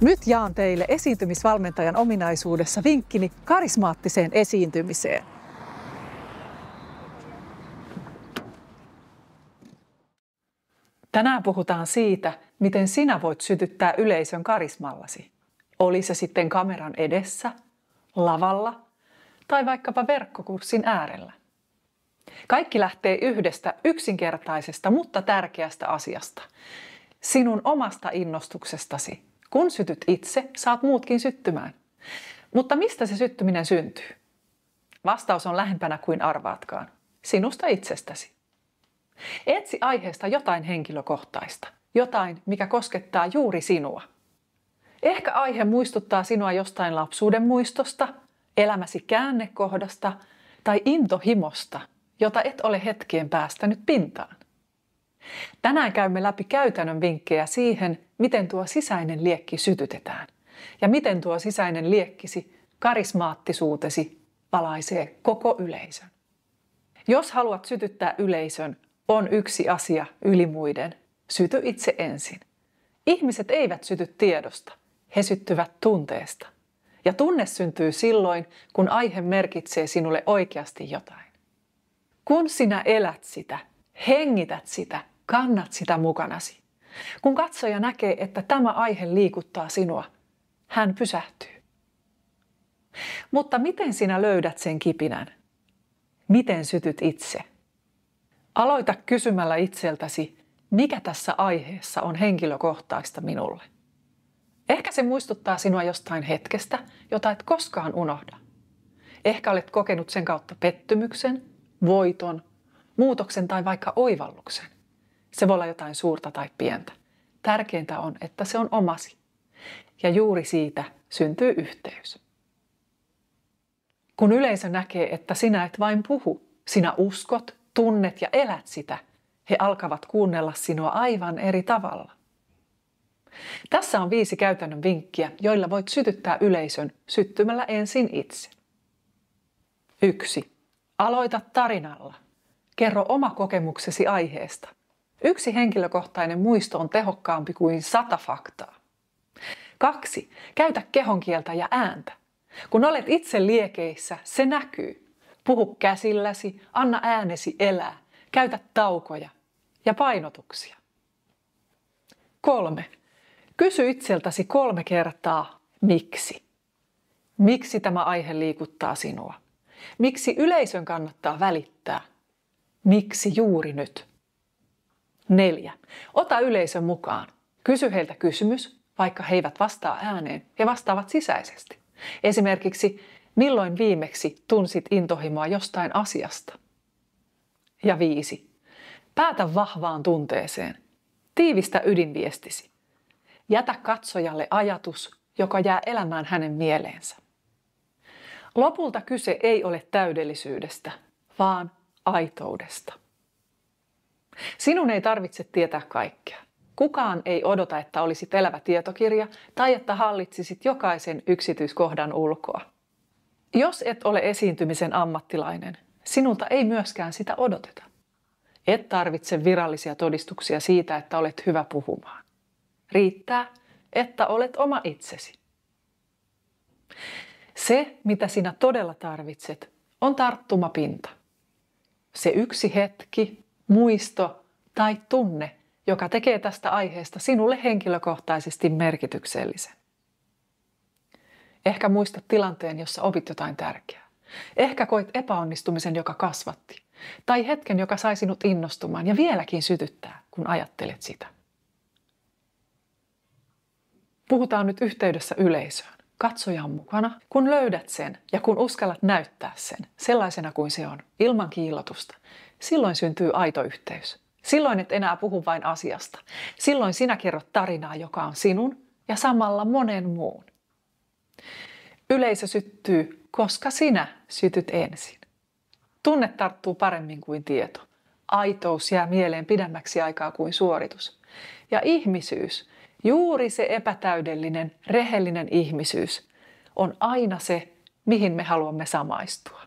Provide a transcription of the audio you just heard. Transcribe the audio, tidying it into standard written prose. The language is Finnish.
Nyt jaan teille esiintymisvalmentajan ominaisuudessa vinkkini karismaattiseen esiintymiseen. Tänään puhutaan siitä, miten sinä voit sytyttää yleisön karismallasi. Oli se sitten kameran edessä, lavalla tai vaikkapa verkkokurssin äärellä. Kaikki lähtee yhdestä yksinkertaisesta, mutta tärkeästä asiasta. Sinun omasta innostuksestasi. Kun sytyt itse, saat muutkin syttymään. Mutta mistä se syttyminen syntyy? Vastaus on lähempänä kuin arvaatkaan. Sinusta itsestäsi. Etsi aiheesta jotain henkilökohtaista. Jotain, mikä koskettaa juuri sinua. Ehkä aihe muistuttaa sinua jostain lapsuuden muistosta, elämäsi käännekohdasta tai intohimosta, jota et ole hetkien päästänyt pintaan. Tänään käymme läpi käytännön vinkkejä siihen, miten tuo sisäinen liekki sytytetään ja miten tuo sisäinen liekkisi, karismaattisuutesi, valaisee koko yleisön. Jos haluat sytyttää yleisön, on yksi asia yli muiden. Syty itse ensin. Ihmiset eivät syty tiedosta, he syttyvät tunteesta. Ja tunne syntyy silloin, kun aihe merkitsee sinulle oikeasti jotain. Kun sinä elät sitä, hengität sitä, kannat sitä mukanasi. Kun katsoja näkee, että tämä aihe liikuttaa sinua, hän pysähtyy. Mutta miten sinä löydät sen kipinän? Miten sytyt itse? Aloita kysymällä itseltäsi, mikä tässä aiheessa on henkilökohtaista minulle. Ehkä se muistuttaa sinua jostain hetkestä, jota et koskaan unohda. Ehkä olet kokenut sen kautta pettymyksen, voiton, muutoksen tai vaikka oivalluksen. Se voi olla jotain suurta tai pientä. Tärkeintä on, että se on omasi. Ja juuri siitä syntyy yhteys. Kun yleisö näkee, että sinä et vain puhu, sinä uskot, tunnet ja elät sitä, he alkavat kuunnella sinua aivan eri tavalla. Tässä on 5 käytännön vinkkiä, joilla voit sytyttää yleisön syttymällä ensin itse. 1. Aloita tarinalla. Kerro oma kokemuksesi aiheesta. 1 henkilökohtainen muisto on tehokkaampi kuin 100 faktaa. 2. Käytä kehonkieltä ja ääntä. Kun olet itse liekeissä, se näkyy. Puhu käsilläsi, anna äänesi elää, käytä taukoja ja painotuksia. 3. Kysy itseltäsi 3 kertaa, miksi. Miksi tämä aihe liikuttaa sinua? Miksi yleisön kannattaa välittää? Miksi juuri nyt? 4. Ota yleisön mukaan. Kysy heiltä kysymys, vaikka he eivät vastaa ääneen, he vastaavat sisäisesti. Esimerkiksi, milloin viimeksi tunsit intohimoa jostain asiasta? Ja 5. Päätä vahvaan tunteeseen. Tiivistä ydinviestisi. Jätä katsojalle ajatus, joka jää elämään hänen mieleensä. Lopulta kyse ei ole täydellisyydestä, vaan aitoudesta. Sinun ei tarvitse tietää kaikkea. Kukaan ei odota, että olisit elävä tietokirja tai että hallitsisit jokaisen yksityiskohdan ulkoa. Jos et ole esiintymisen ammattilainen, sinulta ei myöskään sitä odoteta. Et tarvitse virallisia todistuksia siitä, että olet hyvä puhumaan. Riittää, että olet oma itsesi. Se, mitä sinä todella tarvitset, on tarttumapinta. Se yksi hetki, muisto tai tunne, joka tekee tästä aiheesta sinulle henkilökohtaisesti merkityksellisen. Ehkä muistat tilanteen, jossa opit jotain tärkeää. Ehkä koit epäonnistumisen, joka kasvatti. Tai hetken, joka sai sinut innostumaan ja vieläkin sytyttää, kun ajattelet sitä. Puhutaan nyt yhteydessä yleisöön. Katsoja on mukana, kun löydät sen ja kun uskallat näyttää sen sellaisena kuin se on, ilman kiillotusta. Silloin syntyy aito yhteys. Silloin et enää puhu vain asiasta. Silloin sinä kerrot tarinaa, joka on sinun ja samalla monen muun. Yleisö syttyy, koska sinä sytyt ensin. Tunne tarttuu paremmin kuin tieto. Aitous jää mieleen pidemmäksi aikaa kuin suoritus. Ja ihmisyys, juuri se epätäydellinen, rehellinen ihmisyys, on aina se, mihin me haluamme samaistua.